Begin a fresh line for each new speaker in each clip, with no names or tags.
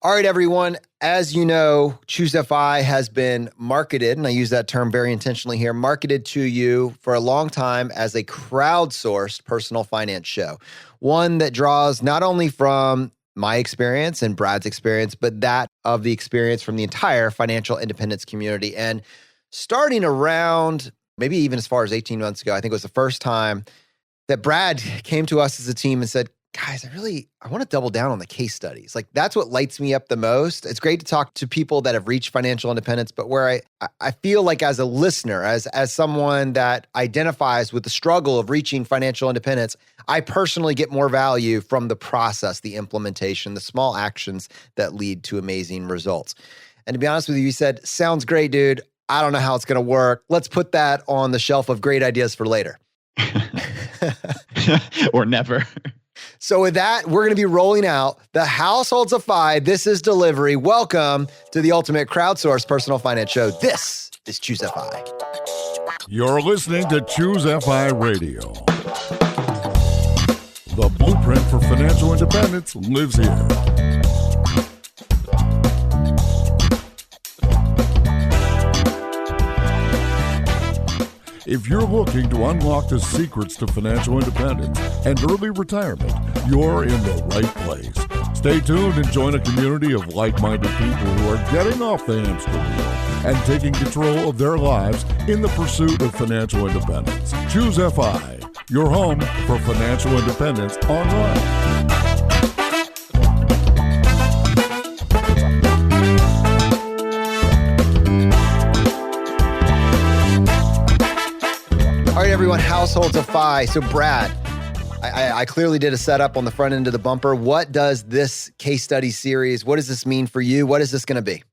All right, everyone. As you know, ChooseFI has been marketed, and I use that term very intentionally here, marketed to you for a long time as a crowdsourced personal finance show. One that draws not only from my experience and Brad's experience, but that of the experience from the entire financial independence community. And starting around maybe even as far as 18 months ago, I think it was the first time that Brad came to us as a team and said, guys, I want to double down on the case studies. Like, that's what lights me up the most. It's great to talk to people that have reached financial independence, but where I feel like as a listener, as someone that identifies with the struggle of reaching financial independence, I personally get more value from the process, the implementation, the small actions that lead to amazing results. And to be honest with you, you said, sounds great, dude. I don't know how it's going to work. Let's put that on the shelf of great ideas for later.
Or never.
So with that, we're going to be rolling out the Households of FI. This is delivery. Welcome to the ultimate crowdsourced personal finance show. This is ChooseFI.
You're listening to ChooseFI Radio. The blueprint for financial independence lives here. If you're looking to unlock the secrets to financial independence and early retirement, you're in the right place. Stay tuned and join a community of like-minded people who are getting off the hamster wheel and taking control of their lives in the pursuit of financial independence. ChooseFI, your home for financial independence online.
All right, everyone, Households of FI. So Brad, I clearly did a setup on the front end of the bumper. What does this case study series, what does this mean for you? What is this going to be?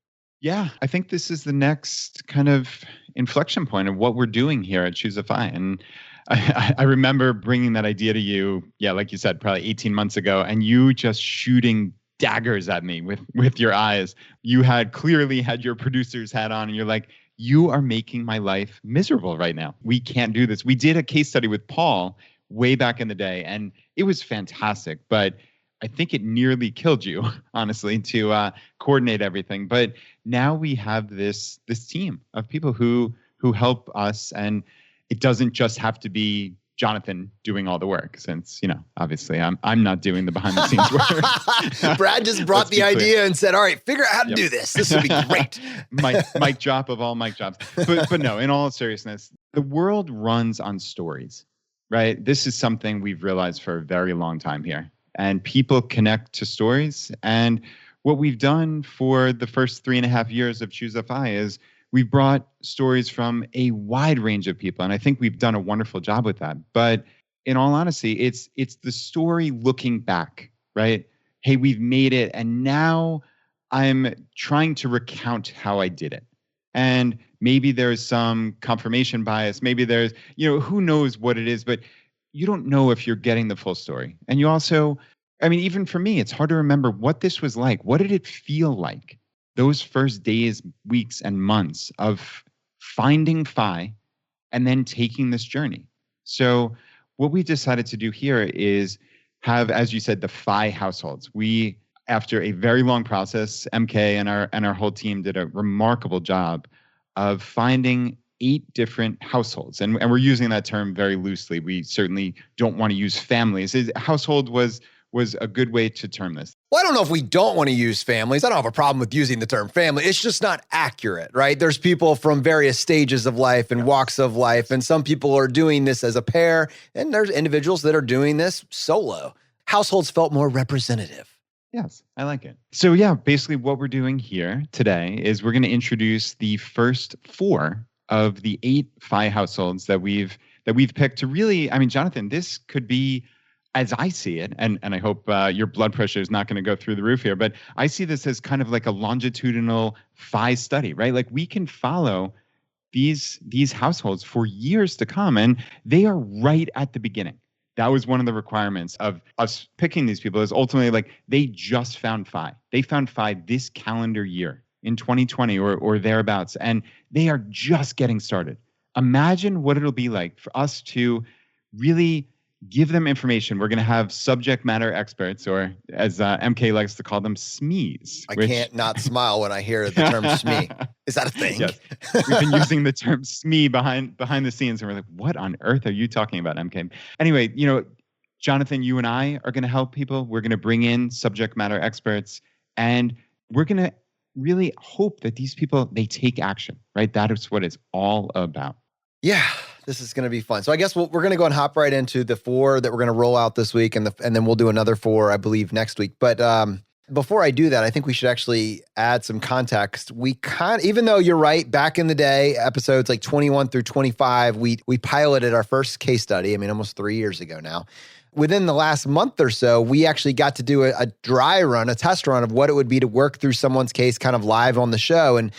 Yeah, I think this is the next kind of inflection point of what we're doing here at ChooseFI. And I remember bringing that idea to you, like you said, probably 18 months ago, and you just shooting daggers at me with your eyes. You had clearly had your producer's hat on, and you're like, you are making my life miserable right now. We can't do this. We did a case study with Paul way back in the day, and it was fantastic, but I think it nearly killed you, honestly, to coordinate everything. But now we have this team of people who help us, and it doesn't just have to be Jonathan doing all the work, since, obviously I'm not doing the behind the scenes work.
Brad just brought the idea and said, all right, figure out how to do this. This would be great.
Mic drop of all mic drops. But no, in all seriousness, the world runs on stories, right? This is something we've realized for a very long time here. And people connect to stories. And what we've done for the first 3.5 years of ChooseFI is we've brought stories from a wide range of people, and I think we've done a wonderful job with that. But in all honesty, it's the story looking back, right? Hey, we've made it, and now I'm trying to recount how I did it. And maybe there's some confirmation bias. Maybe there's, who knows what it is, but you don't know if you're getting the full story. And you also, even for me, it's hard to remember what this was like. What did it feel like? Those first days, weeks, and months of finding FI and then taking this journey. So what we decided to do here is have, as you said, the FI households. We, after a very long process, MK and our whole team did a remarkable job of finding 8 different households. And we're using that term very loosely. We certainly don't want to use families. Household was a good way to term this.
Well, I don't know if we don't want to use families. I don't have a problem with using the term family. It's just not accurate, right? There's people from various stages of life and walks of life, and some people are doing this as a pair, and there's individuals that are doing this solo. Households felt more representative.
Yes, I like it. So yeah, basically what we're doing here today is we're going to introduce the first 4 of the 8 FI households that we've picked to really, Jonathan, this could be, as I see it, and I hope your blood pressure is not going to go through the roof here, but I see this as kind of like a longitudinal FI study, right? Like we can follow these households for years to come, and they are right at the beginning. That was one of the requirements of us picking these people, is ultimately like they just found FI. They found FI this calendar year in 2020 or thereabouts, and they are just getting started. Imagine what it'll be like for us to really give them information. We're going to have subject matter experts, or as MK likes to call them, SMEs.
I can't not smile when I hear the term SME. Is that a thing?
Yes. We've been using the term SME behind the scenes, and we're like, what on earth are you talking about, MK? Anyway, Jonathan, you and I are going to help people. We're going to bring in subject matter experts, and we're going to really hope that these people, they take action, right? That is what it's all about.
Yeah, this is going to be fun. So I guess we're going to go and hop right into the 4 that we're going to roll out this week, and then we'll do another 4, I believe, next week. But before I do that, I think we should actually add some context. Even though you're right, back in the day, episodes like 21 through 25, we piloted our first case study. I mean, almost 3 years ago now. Within the last month or so, we actually got to do a dry run, a test run of what it would be to work through someone's case kind of live on the show, and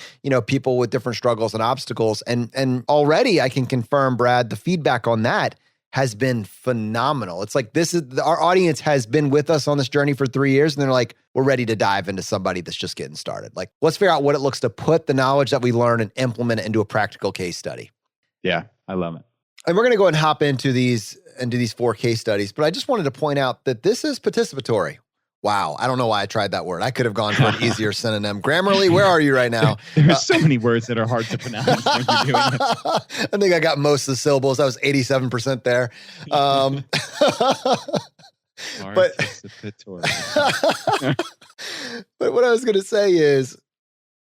people with different struggles and obstacles. And already I can confirm, Brad, the feedback on that has been phenomenal. It's like our audience has been with us on this journey for 3 years, and they're like, we're ready to dive into somebody that's just getting started. Like, let's figure out what it looks to put the knowledge that we learn and implement it into a practical case study.
Yeah, I love it.
And we're going to go and hop into these 4 case studies, but I just wanted to point out that this is participatory. Wow. I don't know why I tried that word. I could have gone for an easier synonym. Grammarly, where are you right now?
There's so many words that are hard to pronounce when you're doing it.
I think I got most of the syllables. I was 87% there. But what I was going to say is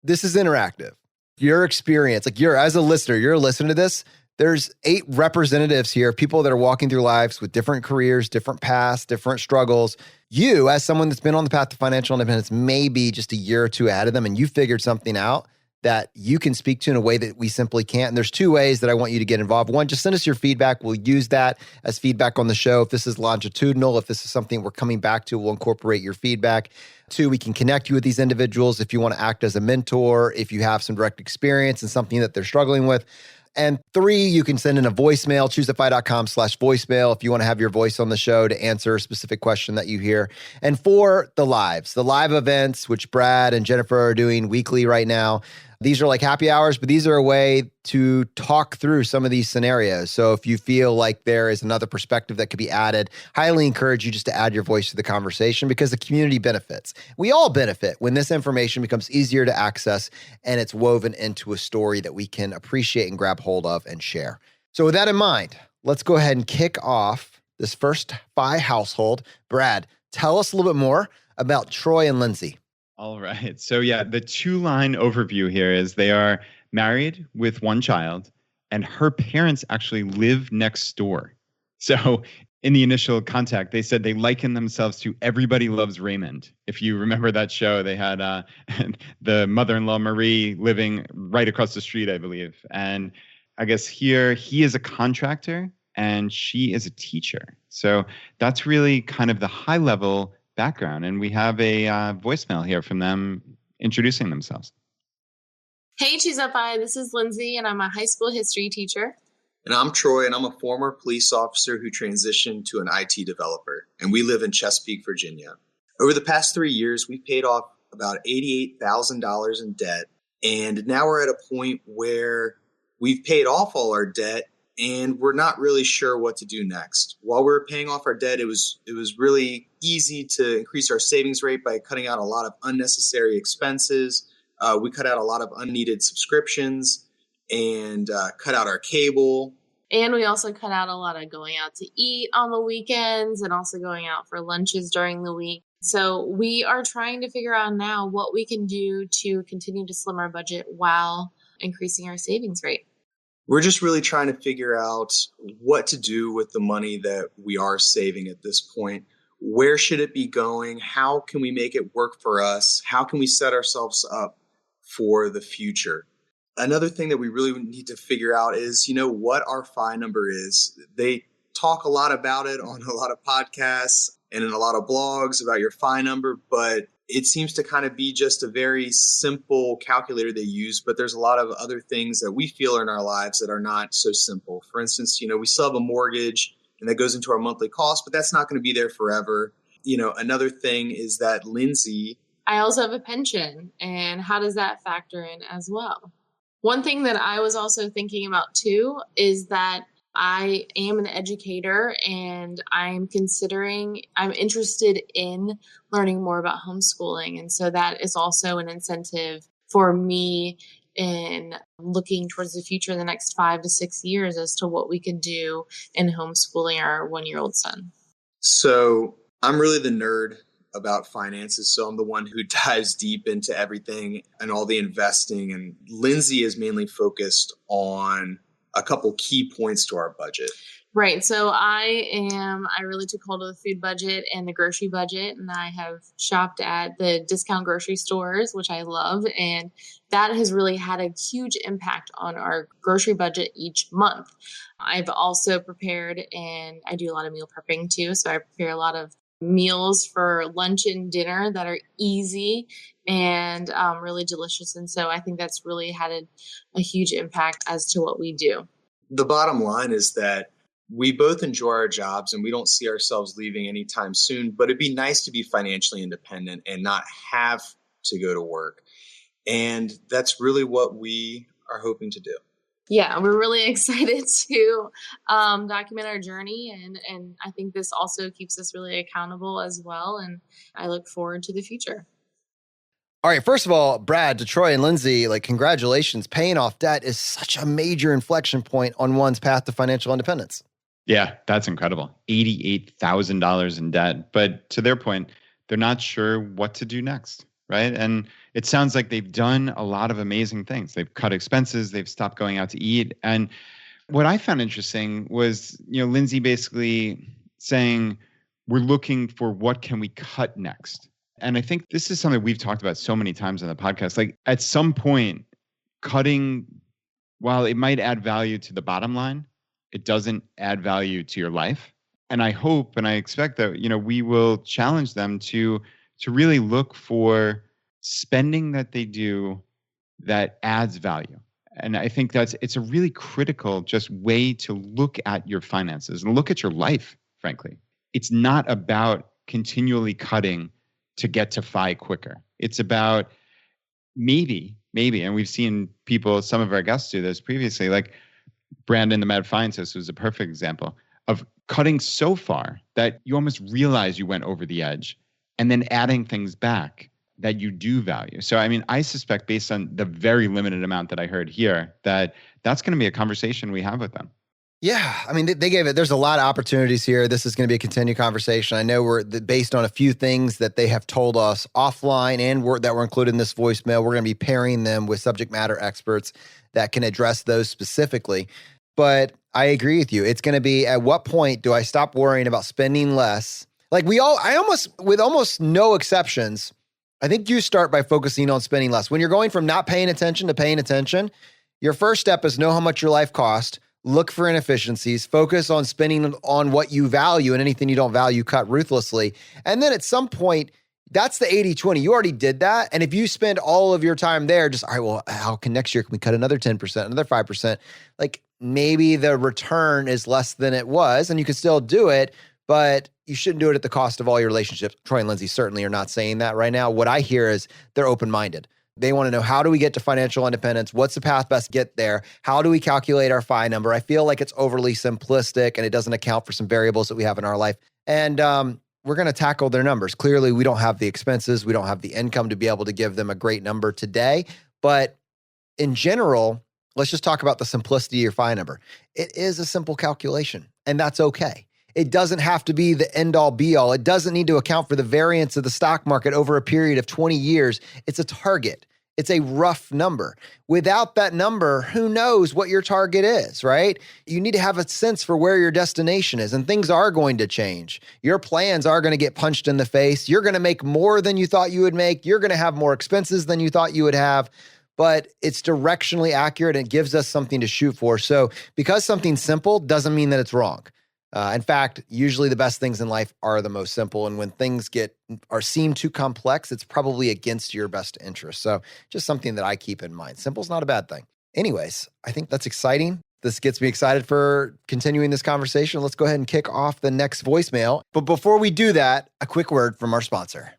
this is interactive. Your experience, like as a listener, you're listening to this. There's 8 representatives here, people that are walking through lives with different careers, different paths, different struggles. You, as someone that's been on the path to financial independence, maybe just a year or 2 ahead of them, and you figured something out that you can speak to in a way that we simply can't. And there's 2 ways that I want you to get involved. One, just send us your feedback. We'll use that as feedback on the show. If this is longitudinal, if this is something we're coming back to, we'll incorporate your feedback. 2, we can connect you with these individuals if you want to act as a mentor, if you have some direct experience in something that they're struggling with. And 3, you can send in a voicemail, choosefy.com/voicemail if you want to have your voice on the show to answer a specific question that you hear. And 4, the live events, which Brad and Jennifer are doing weekly right now. These are like happy hours, but these are a way to talk through some of these scenarios. So if you feel like there is another perspective that could be added, highly encourage you just to add your voice to the conversation, because the community benefits. We all benefit when this information becomes easier to access and it's woven into a story that we can appreciate and grab hold of and share. So with that in mind, let's go ahead and kick off this first FI household. Brad, tell us a little bit more about Troy and Lindsay.
All right. So yeah, the 2-line overview here is they are married with 1 child, and her parents actually live next door. So in the initial contact, they said they liken themselves to Everybody Loves Raymond. If you remember that show, they had the mother-in-law, Marie, living right across the street, I believe. And I guess here he is a contractor and she is a teacher. So that's really kind of the high level background. And we have a voicemail here from them introducing themselves.
Hey, Choose FI, this is Lindsay, and I'm a high school history teacher.
And I'm Troy, and I'm a former police officer who transitioned to an IT developer, and we live in Chesapeake, Virginia. Over the past 3 years, we've paid off about $88,000 in debt, and now we're at a point where we've paid off all our debt, and we're not really sure what to do next. While we were paying off our debt, it was really easy to increase our savings rate by cutting out a lot of unnecessary expenses. We cut out a lot of unneeded subscriptions and cut out our cable.
And we also cut out a lot of going out to eat on the weekends and also going out for lunches during the week. So we are trying to figure out now what we can do to continue to slim our budget while increasing our savings rate.
We're just really trying to figure out what to do with the money that we are saving at this point. Where should it be going? How can we make it work for us? How can we set ourselves up for the future? Another thing that we really need to figure out is, what our FI number is. They talk a lot about it on a lot of podcasts and in a lot of blogs about your FI number, but it seems to kind of be just a very simple calculator they use, but there's a lot of other things that we feel in our lives that are not so simple. For instance, we still have a mortgage and that goes into our monthly cost, but that's not going to be there forever. Another thing is that Lindsay.
I also have a pension, and how does that factor in as well? One thing that I was also thinking about too is that I am an educator and I'm interested in learning more about homeschooling. And so that is also an incentive for me in looking towards the future in the next 5 to 6 years as to what we can do in homeschooling our 1-year-old son.
So I'm really the nerd about finances. So I'm the one who dives deep into everything and all the investing. And Lindsay is mainly focused on a couple key points to our budget.
Right. So I really took hold of the food budget and the grocery budget, and I have shopped at the discount grocery stores, which I love. And that has really had a huge impact on our grocery budget each month. I've also prepared, and I do a lot of meal prepping too. So I prepare a lot of meals for lunch and dinner that are easy and really delicious. And so I think that's really had a huge impact as to what we do.
The bottom line is that we both enjoy our jobs and we don't see ourselves leaving anytime soon, but it'd be nice to be financially independent and not have to go to work. And that's really what we are hoping to do.
Yeah, we're really excited to document our journey. And I think this also keeps us really accountable as well. And I look forward to the future.
All right. First of all, Brad, Detroit, and Lindsay, congratulations. Paying off debt is such a major inflection point on one's path to financial independence.
Yeah, that's incredible. $88,000 in debt. But to their point, they're not sure what to do next, right? And it sounds like they've done a lot of amazing things. They've cut expenses. They've stopped going out to eat. And what I found interesting was, Lindsay basically saying, we're looking for what can we cut next. And I think this is something we've talked about so many times on the podcast. At some point, cutting, while it might add value to the bottom line, it doesn't add value to your life. And I hope and I expect that, we will challenge them to really look for spending that they do that adds value. And I think it's a really critical just way to look at your finances and look at your life, frankly. It's not about continually cutting to get to FI quicker. It's about maybe, and we've seen some of our guests do this previously, like Brandon, the mad scientist, was a perfect example of cutting so far that you almost realize you went over the edge and then adding things back that you do value. So, I suspect based on the very limited amount that I heard here, that's going to be a conversation we have with them.
Yeah. They gave it, there's a lot of opportunities here. This is going to be a continued conversation. I know we're based on a few things that they have told us offline and that were included in this voicemail. We're going to be pairing them with subject matter experts that can address those specifically. But I agree with you. It's going to be, at what point do I stop worrying about spending less? With almost no exceptions, I think you start by focusing on spending less. When you're going from not paying attention to paying attention, your first step is know how much your life costs. Look for inefficiencies, focus on spending on what you value, and anything you don't value, cut ruthlessly. And then at some point, that's the 80-20. You already did that. And if you spend all of your time there, just, all right, well, how can next year, can we cut another 10%, another 5%? Maybe the return is less than it was, and you can still do it, but you shouldn't do it at the cost of all your relationships. Troy and Lindsay certainly are not saying that right now. What I hear is they're open-minded. They want to know, how do we get to financial independence? What's the path best to get there? How do we calculate our FI number? I feel like it's overly simplistic and it doesn't account for some variables that we have in our life. And we're going to tackle their numbers. Clearly, we don't have the expenses. We don't have the income to be able to give them a great number today. But in general, let's just talk about the simplicity of your FI number. It is a simple calculation, and that's okay. It doesn't have to be the end-all be-all. It doesn't need to account for the variance of the stock market over a period of 20 years. It's a target. It's a rough number. Without that number, who knows what your target is, right? You need to have a sense for where your destination is, and things are going to change. Your plans are going to get punched in the face. You're going to make more than you thought you would make. You're going to have more expenses than you thought you would have, but it's directionally accurate and it gives us something to shoot for. So because something's simple doesn't mean that it's wrong. In fact, usually the best things in life are the most simple. And when things seem too complex, it's probably against your best interest. So just something that I keep in mind. Simple's not a bad thing. Anyways, I think that's exciting. This gets me excited for continuing this conversation. Let's go ahead and kick off the next voicemail. But before we do that, a quick word from our sponsor.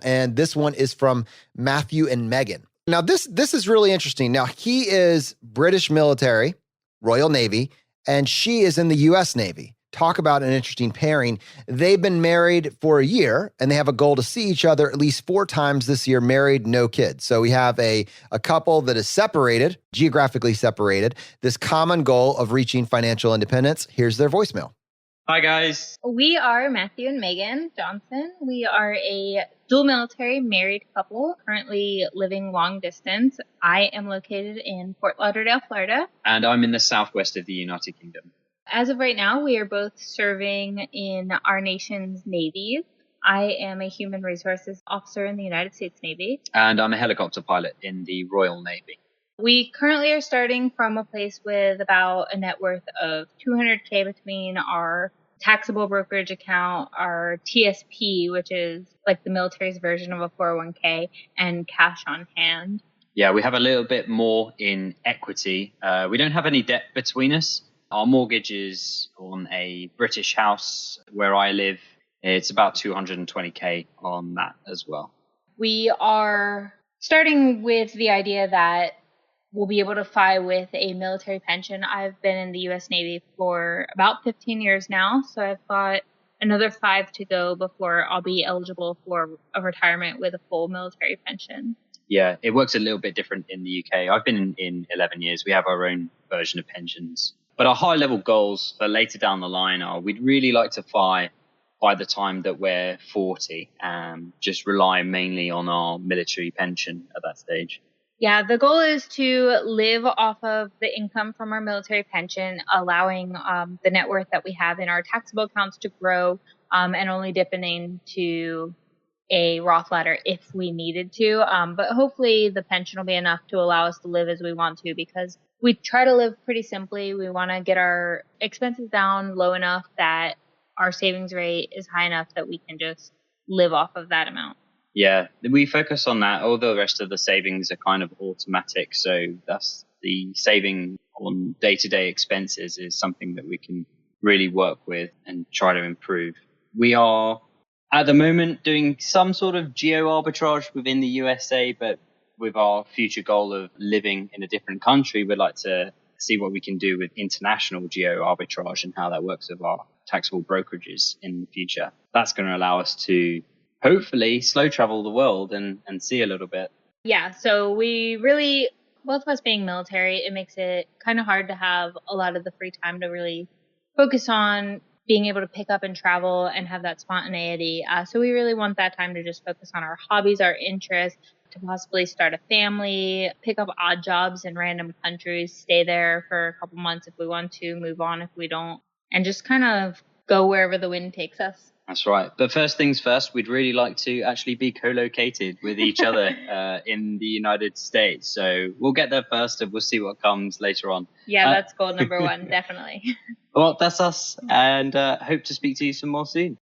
And this one is from Matthew and Megan. Now, this is really interesting. Now, he is British military, Royal Navy, and she is in the U.S. Navy. Talk about an interesting pairing. They've been married for a year, and they have a goal to see each other at least 4 times this year, married, no kids. So we have a couple that is separated, geographically separated, this common goal of reaching financial independence. Here's their voicemail.
Hi, guys.
We are Matthew and Megan Johnson. We are a dual military married couple currently living long distance. I am located in Fort Lauderdale, Florida.
And I'm in the southwest of the United Kingdom.
As of right now, we are both serving in our nation's navies. I am a human resources officer in the United States Navy.
And I'm a helicopter pilot in the Royal Navy.
We currently are starting from a place with about a net worth of $200K between our taxable brokerage account, our TSP, which is like the military's version of a 401k, and cash on hand.
Yeah, we have a little bit more in equity. We don't have any debt between us. Our mortgage is on a British house where I live. It's about 220K on that as well.
We are starting with the idea that we'll be able to file with a military pension. I've been in the U.S. Navy for about 15 years now, so I've got another 5 to go before I'll be eligible for a retirement with a full military pension.
Yeah, it works a little bit different in the UK. I've been in 11 years. We have our own version of pensions. But our high-level goals for later down the line are we'd really like to fly by the time that we're 40 and just rely mainly on our military pension at that stage.
Yeah, the goal is to live off of the income from our military pension, allowing the net worth that we have in our taxable accounts to grow and only dipping into a Roth ladder if we needed to. But hopefully the pension will be enough to allow us to live as we want to, because we try to live pretty simply. We want to get our expenses down low enough that our savings rate is high enough that we can just live off of that amount.
Yeah, we focus on that. All the rest of the savings are kind of automatic. So that's the saving on day-to-day expenses is something that we can really work with and try to improve. We are at the moment doing some sort of geo arbitrage within the USA, but with our future goal of living in a different country, we'd like to see what we can do with international geo arbitrage and how that works with our taxable brokerages in the future. That's going to allow us to hopefully slow travel the world and see a little bit.
Yeah, so we really, both of us being military, it makes it kind of hard to have a lot of the free time to really focus on being able to pick up and travel and have that spontaneity. So we really want that time to just focus on our hobbies, our interests, to possibly start a family, pick up odd jobs in random countries, stay there for a couple months if we want to, move on if we don't, and just kind of go wherever the wind takes us.
That's right. But first things first, we'd really like to actually be co-located with each other in the United States. So we'll get there first and we'll see what comes later on.
Yeah, that's goal number 1, definitely.
Well, that's us, and hope to speak to you some more soon.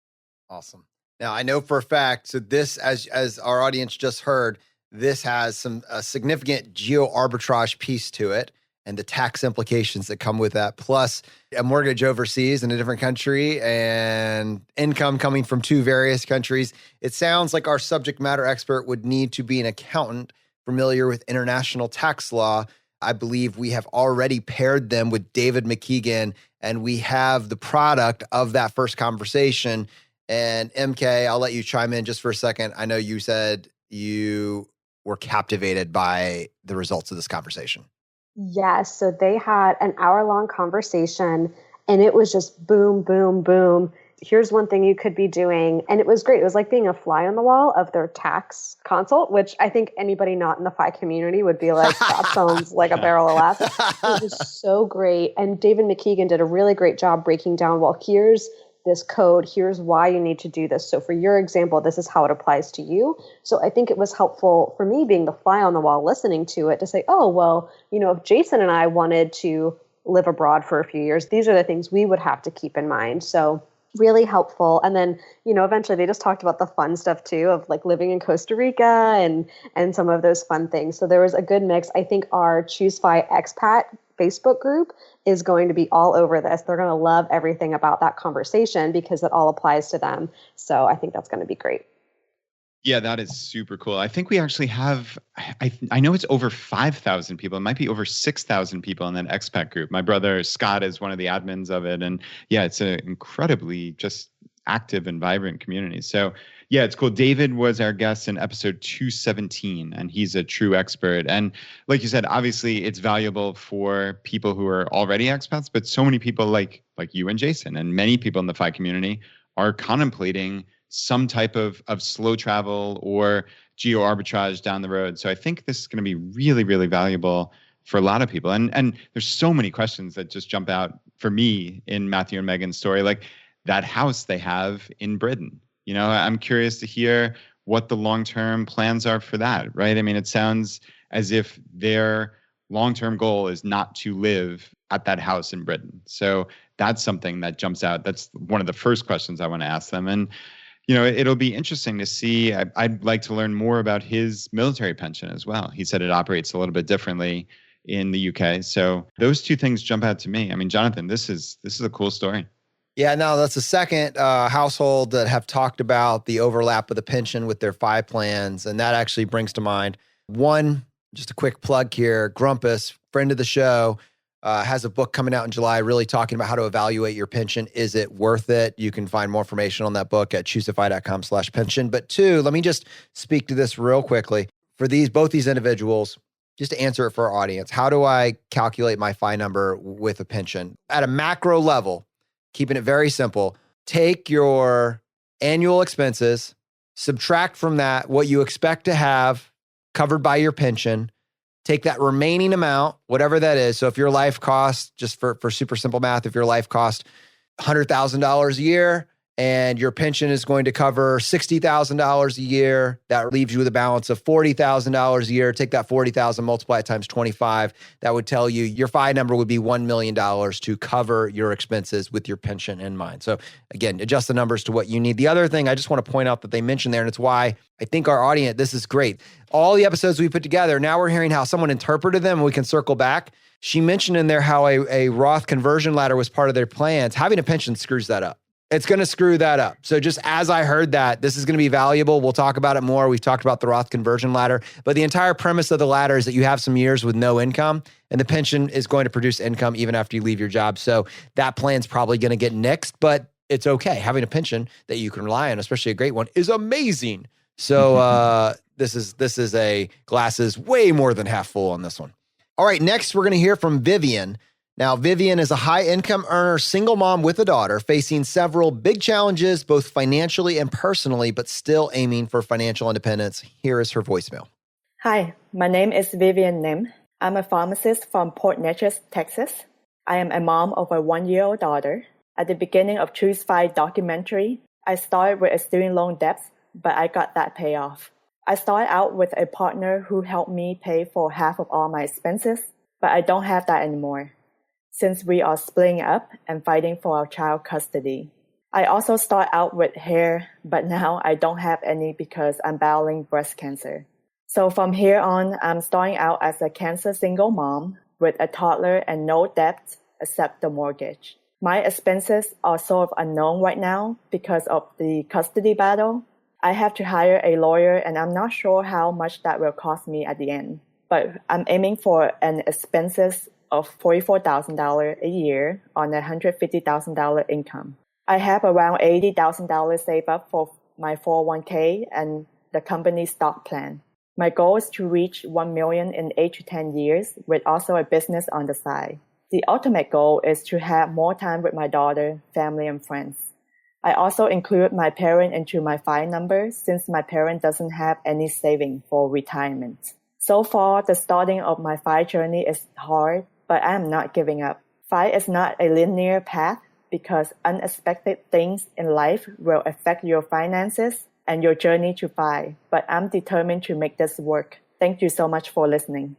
Awesome. Now, I know for a fact, so this, as our audience just heard, this has a significant geo arbitrage piece to it and the tax implications that come with that, plus a mortgage overseas in a different country and income coming from 2 various countries. It sounds like our subject matter expert would need to be an accountant familiar with international tax law. I believe we have already paired them with David McKeegan, and we have the product of that first conversation. And MK, I'll let you chime in just for a second. I know you said you were captivated by the results of this conversation.
Yes. So they had an hour-long conversation, and it was just boom, boom, boom. Here's one thing you could be doing. And it was great. It was like being a fly on the wall of their tax consult, which I think anybody not in the FI community would be like, that sounds like a barrel of laughs. It was so great. And David McKeegan did a really great job breaking down, well, here's this code, here's why you need to do this. So for your example, this is how it applies to you. So I think it was helpful for me being the fly on the wall, listening to it, to say, oh, well, if Jason and I wanted to live abroad for a few years, these are the things we would have to keep in mind. So really helpful. And then, eventually they just talked about the fun stuff too, of like living in Costa Rica and some of those fun things. So there was a good mix. I think our ChooseFi expat Facebook group is going to be all over this. They're going to love everything about that conversation because it all applies to them. So I think that's going to be great.
Yeah, that is super cool. I think we actually have, I know it's over 5,000 people. It might be over 6,000 people in that expat group. My brother Scott is one of the admins of it. And yeah, it's an incredibly just active and vibrant community. So yeah, it's cool. David was our guest in episode 217, and he's a true expert. And like you said, obviously it's valuable for people who are already expats, but so many people like you and Jason and many people in the FI community are contemplating some type of slow travel or geo arbitrage down the road. So I think this is going to be really, really valuable for a lot of people. And there's so many questions that just jump out for me in Matthew and Megan's story, like that house they have in Britain. You know, I'm curious to hear what the long-term plans are for that, right? I mean, it sounds as if their long-term goal is not to live at that house in Britain. So that's something that jumps out. That's one of the first questions I want to ask them. And you know, it'll be interesting to see. I'd like to learn more about his military pension as well. He said it operates a little bit differently in the UK. So those two things jump out to me. I mean, Jonathan, this is a cool story.
Yeah, no, that's the second household that have talked about the overlap of the pension with their FI plans. And that actually brings to mind one, just a quick plug here, Grumpus, friend of the show, has a book coming out in July really talking about how to evaluate your pension. Is it worth it? You can find more information on that book at choosefi.com/pension. But two, let me just speak to this real quickly. For both these individuals, just to answer it for our audience, how do I calculate my FI number with a pension? At a macro level, keeping it very simple, take your annual expenses, subtract from that what you expect to have covered by your pension, take that remaining amount, whatever that is. So if your life costs, just for super simple math, if your life costs $100,000 a year and your pension is going to cover $60,000 a year, that leaves you with a balance of $40,000 a year. Take that $40,000, multiply it times 25. That would tell you your FI number would be $1 million to cover your expenses with your pension in mind. So again, adjust the numbers to what you need. The other thing I just want to point out that they mentioned there, and it's why I think our audience, this is great. All the episodes we put together, now we're hearing how someone interpreted them, and we can circle back. She mentioned in there how a Roth conversion ladder was part of their plans. Having a pension screws that up. It's going to screw that up. So just as I heard that, this is going to be valuable. We'll talk about it more. We've talked about the Roth conversion ladder, but the entire premise of the ladder is that you have some years with no income, and the pension is going to produce income even after you leave your job. So that plan's probably going to get nixed, but it's okay. Having a pension that you can rely on, especially a great one, is amazing. So this is a glasses way more than half full on this one. All right, next we're going to hear from Vivian. Now, Vivian is a high-income earner, single mom with a daughter, facing several big challenges, both financially and personally, but still aiming for financial independence. Here is her voicemail.
Hi, my name is Vivian Nim. I'm a pharmacist from Port Neches, Texas. I am a mom of a 1-year-old daughter. At the beginning of Choose FI documentary, I started with a student loan debt, but I got that payoff. I started out with a partner who helped me pay for half of all my expenses, but I don't have that anymore, since we are splitting up and fighting for our child custody. I also start out with hair, but now I don't have any because I'm battling breast cancer. So from here on, I'm starting out as a cancer single mom with a toddler and no debt except the mortgage. My expenses are sort of unknown right now because of the custody battle. I have to hire a lawyer, and I'm not sure how much that will cost me at the end. But I'm aiming for an expenses of $44,000 a year on a $150,000 income. I have around $80,000 saved up for my 401k and the company stock plan. My goal is to reach $1 million in 8 to 10 years with also a business on the side. The ultimate goal is to have more time with my daughter, family, and friends. I also include my parent into my FI number since my parent doesn't have any saving for retirement. So far, the starting of my FI journey is hard, but I am not giving up. FI is not a linear path because unexpected things in life will affect your finances and your journey to FI. But I'm determined to make this work. Thank you so much for listening.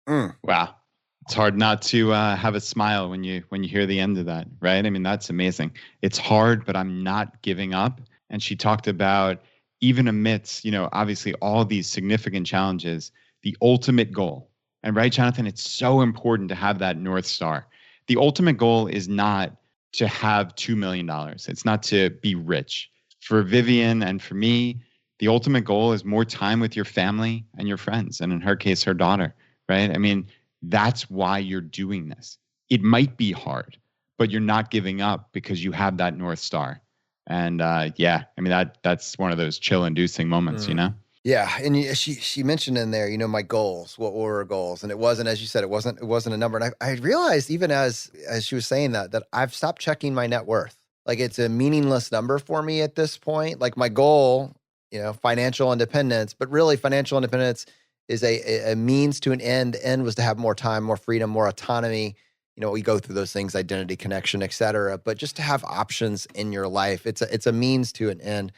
Wow. It's hard not to have a smile when you hear the end of that, right? I mean, that's amazing. It's hard, but I'm not giving up. And she talked about even amidst, obviously all these significant challenges, the ultimate goal. And right, Jonathan, it's so important to have that North Star. The ultimate goal is not to have $2 million. It's not to be rich. For Vivian and for me, the ultimate goal is more time with your family and your friends. And in her case, her daughter, right? I mean, that's why you're doing this. It might be hard, but you're not giving up because you have that North Star. And yeah, I mean, that's one of those chill-inducing moments, you know?
Yeah, and she mentioned in there, my goals. What were her goals? And it wasn't, as you said, it wasn't a number. And I realized even as she was saying that I've stopped checking my net worth. Like it's a meaningless number for me at this point. Like my goal, financial independence, but really financial independence is a means to an end. The end was to have more time, more freedom, more autonomy. We go through those things, identity, connection, et cetera, but just to have options in your life. It's a means to an end.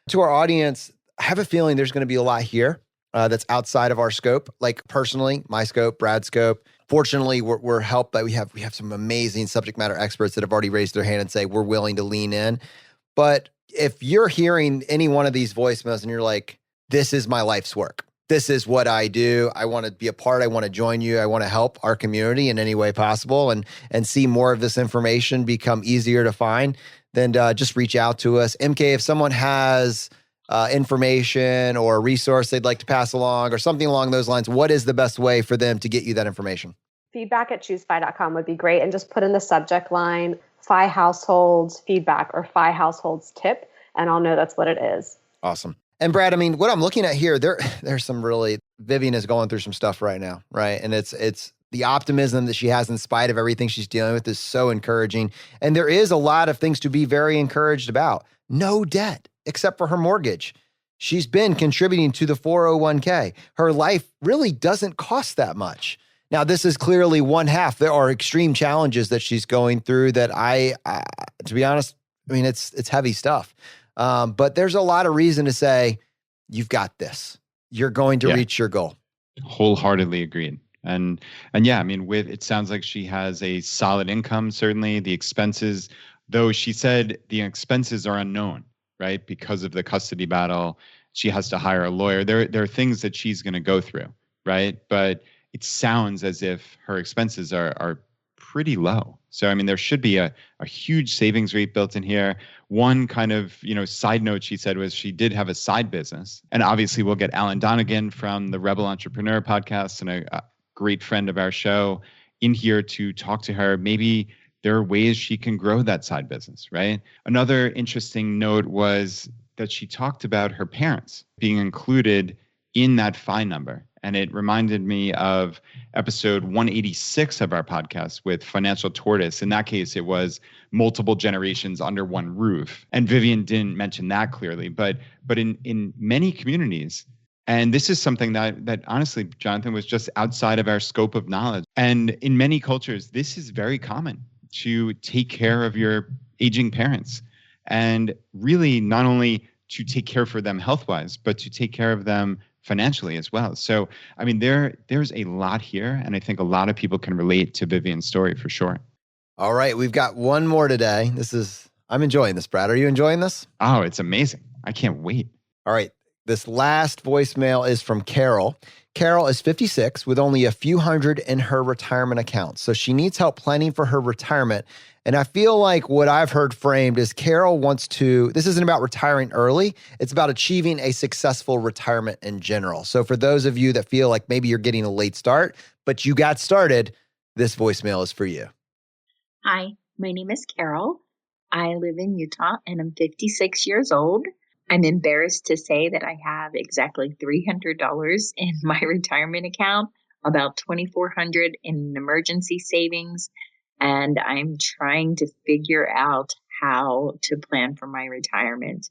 To our audience, I have a feeling there's going to be a lot here that's outside of our scope. Like personally, my scope, Brad's scope. Fortunately, we're helped by we have some amazing subject matter experts that have already raised their hand and say we're willing to lean in. But if you're hearing any one of these voicemails and you're like, this is my life's work. This is what I do. I want to be a part. I want to join you. I want to help our community in any way possible and see more of this information become easier to find, then just reach out to us. MK, if someone has information or a resource they'd like to pass along or something along those lines, what is the best way for them to get you that information?
Feedback@choosefy.com would be great. And just put in the subject line, FI households feedback or FI households tip, and I'll know that's what it is.
Awesome. And Brad, I mean, what I'm looking at here, there's some really, Vivian is going through some stuff right now, right? And it's the optimism that she has in spite of everything she's dealing with is so encouraging. And there is a lot of things to be very encouraged about. No debt, except for her mortgage. She's been contributing to the 401k. Her life really doesn't cost that much. Now, this is clearly one half. There are extreme challenges that she's going through that to be honest, I mean, it's heavy stuff. But there's a lot of reason to say, you've got this. You're going to reach your goal.
Wholeheartedly agreed. And yeah, I mean, it sounds like she has a solid income, certainly. The expenses, though she said the expenses are unknown, right? Because of the custody battle, she has to hire a lawyer. There are things that she's going to go through, right? But it sounds as if her expenses are pretty low. So, I mean, there should be a huge savings rate built in here. One kind of, side note she said was she did have a side business. And obviously we'll get Alan Donegan from the Rebel Entrepreneur podcast and a great friend of our show in here to talk to her. Maybe there are ways she can grow that side business, right? Another interesting note was that she talked about her parents being included in that FI number. And it reminded me of episode 186 of our podcast with Financial Tortoise. In that case, it was multiple generations under one roof. And Vivian didn't mention that clearly, but in many communities, and this is something that honestly, Jonathan, was just outside of our scope of knowledge. And in many cultures, this is very common to take care of your aging parents. And really not only to take care for them health-wise, but to take care of them financially as well. So, I mean, there's a lot here, and I think a lot of people can relate to Vivian's story for sure.
All right, we've got one more today. I'm enjoying this, Brad. Are you enjoying this?
Oh, it's amazing. I can't wait.
All right, this last voicemail is from Carol. Carol is 56 with only a few hundred in her retirement account. So she needs help planning for her retirement. And I feel like what I've heard framed is Carol this isn't about retiring early. It's about achieving a successful retirement in general. So for those of you that feel like maybe you're getting a late start, but you got started, this voicemail is for you.
Hi, my name is Carol. I live in Utah and I'm 56 years old. I'm embarrassed to say that I have exactly $300 in my retirement account, about $2,400 in emergency savings, and I'm trying to figure out how to plan for my retirement.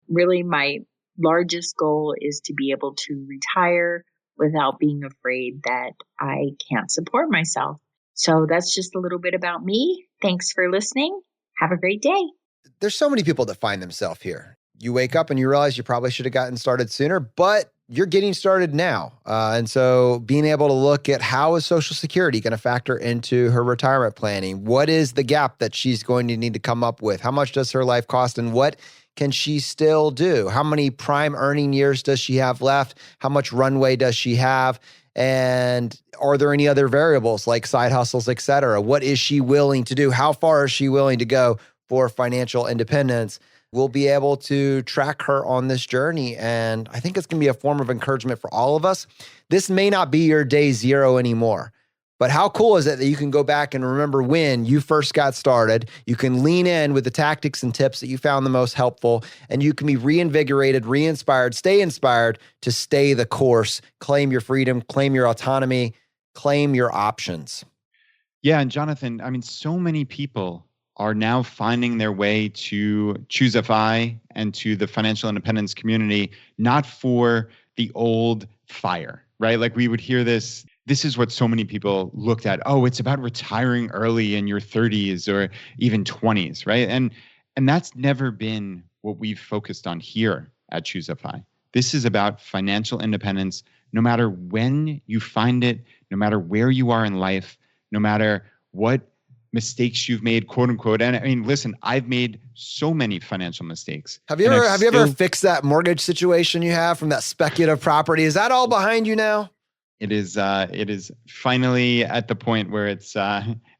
Really, my largest goal is to be able to retire without being afraid that I can't support myself. So that's just a little bit about me. Thanks for listening. Have a great day.
There's so many people that find themselves here. You wake up and you realize you probably should have gotten started sooner, but you're getting started now. And so being able to look at how is Social Security going to factor into her retirement planning? What is the gap that she's going to need to come up with? How much does her life cost? And what can she still do? How many prime earning years does she have left? How much runway does she have? And are there any other variables like side hustles, et cetera? What is she willing to do? How far is she willing to go for financial independence? we'll be able to track her on this journey. And I think it's going to be a form of encouragement for all of us. This may not be your day zero anymore, but how cool is it that you can go back and remember when you first got started? You can lean in with the tactics and tips that you found the most helpful, and you can be reinvigorated, re-inspired, stay inspired to stay the course, claim your freedom, claim your autonomy, claim your options.
Yeah, and Jonathan, I mean, so many people are now finding their way to ChooseFI and to the financial independence community, not for the old fire, right? Like we would hear this. This is what so many people looked at. Oh, it's about retiring early in your 30s or even 20s, right? And that's never been what we've focused on here at ChooseFI. This is about financial independence, no matter when you find it, no matter where you are in life, no matter what mistakes you've made, quote unquote. And I mean, listen, I've made so many financial mistakes.
Have you ever fixed that mortgage situation you have from that speculative property? Is that all behind you now?
It is finally at the point where it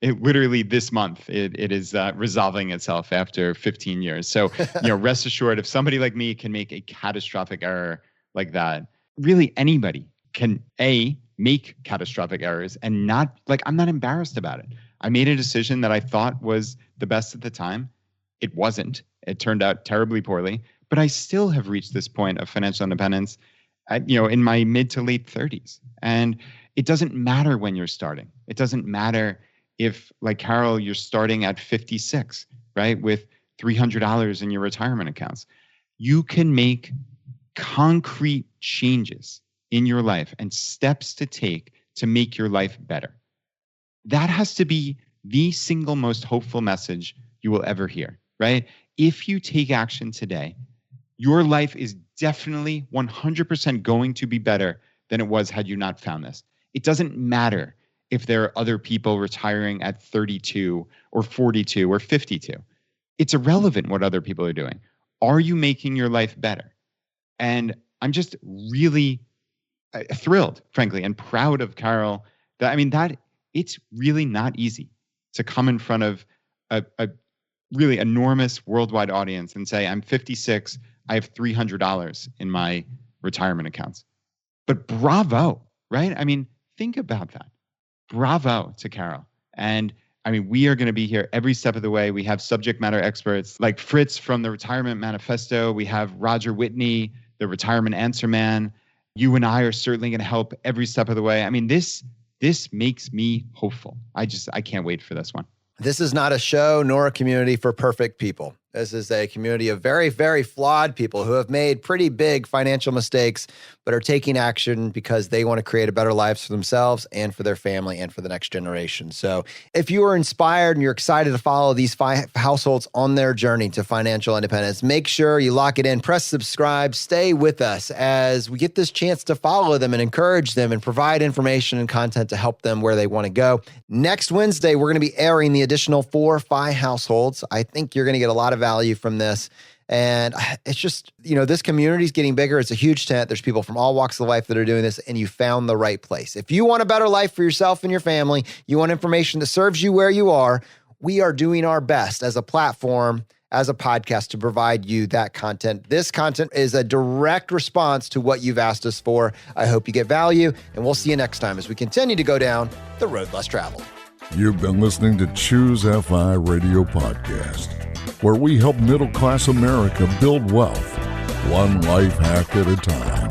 literally this month, it is resolving itself after 15 years. So, rest assured, if somebody like me can make a catastrophic error like that, really anybody can make catastrophic errors and I'm not embarrassed about it. I made a decision that I thought was the best at the time. It wasn't. It turned out terribly poorly, but I still have reached this point of financial independence in my mid to late 30s. And it doesn't matter when you're starting. It doesn't matter if, like Carol, you're starting at 56, right? With $300 in your retirement accounts. You can make concrete changes in your life and steps to take to make your life better. That has to be the single most hopeful message you will ever hear, right? If you take action today, your life is definitely 100% going to be better than it was had you not found this. It doesn't matter if there are other people retiring at 32 or 42 or 52. It's irrelevant what other people are doing. Are you making your life better? And I'm just really thrilled, frankly, and proud of Carol. That it's really not easy to come in front of a really enormous worldwide audience and say, I'm 56, I have $300 in my retirement accounts. But bravo, right? I mean, think about that. Bravo to Carol. And we are going to be here every step of the way. We have subject matter experts like Fritz from the Retirement Manifesto. We have Roger Whitney, the Retirement Answer Man. You and I are certainly going to help every step of the way. This makes me hopeful. I can't wait for this one.
This is not a show nor a community for perfect people. This is a community of very, very flawed people who have made pretty big financial mistakes, but are taking action because they want to create a better life for themselves and for their family and for the next generation. So if you are inspired and you're excited to follow these 5 households on their journey to financial independence, make sure you lock it in, press subscribe, stay with us as we get this chance to follow them and encourage them and provide information and content to help them where they want to go. Next Wednesday, we're going to be airing the additional 4 FI households. I think you're going to get a lot of value from this. And it's just, this community is getting bigger. It's a huge tent. There's people from all walks of life that are doing this, and you found the right place. If you want a better life for yourself and your family, you want information that serves you where you are, we are doing our best as a platform, as a podcast to provide you that content. This content is a direct response to what you've asked us for. I hope you get value, and we'll see you next time as we continue to go down the road less traveled.
You've been listening to ChooseFI Radio Podcast, where we help middle-class America build wealth, one life hack at a time.